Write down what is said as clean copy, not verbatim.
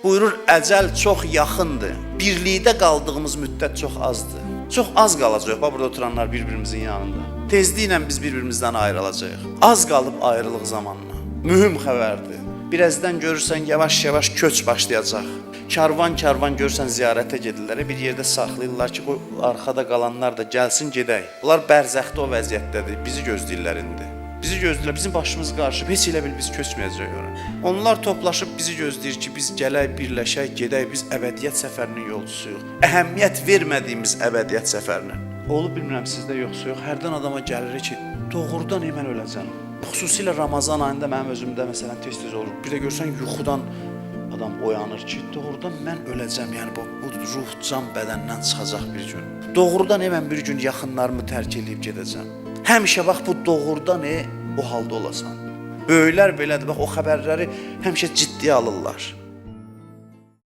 Buyurur, əcəl çox yaxındır. Birlikdə qaldığımız müddət çox azdır. Çox az qalacaq, burada oturanlar bir-birimizin yanında. Tezliklə biz bir-birimizdən ayrılacağıq. Az qalıb ayrılıq zamanına. Mühüm xəbərdir. Birazdan görürsən, yavaş-yavaş köç başlayacaq. Karvan görsən ziyarətə gedirlər, bir yerdə saxlayırlar ki, arxada qalanlar da gəlsin, gedək. Bunlar bərzəxdə o vəziyyətdədir, bizi gözləyirlər indi. Bizi gözləyirlər, bizim başımız qarışıb, heç elə bil biz köçməyəcək ora. Onlar toplaşıb bizi gözləyir ki, biz gələk, birləşək, gedək, biz əbədiyyət səfərinin yolcusuyuq. Əhəmiyyət vermədiyimiz əbədiyyət səfərinin. Olub bilmirəm, sizdə yoxsa yox, hərdən adama gəlir ki, doğrudan mən öləcəm. Xüsusilə Ramazan ayında mənim özümdə məsələn tez-tez olur. Bir də görsən yuxudan adam oyanır ki, doğrudan mən öləcəm, yəni bu ruh, can bədəndən çıxacaq bir gün. Doğrudan mən bir gün yaxınlarımı tərk edib gedəcəm. Həmişə bax bu doğrudan o halda olasan. Böyüklər belədir, bax o xəbərləri həmişə ciddiyə alırlar.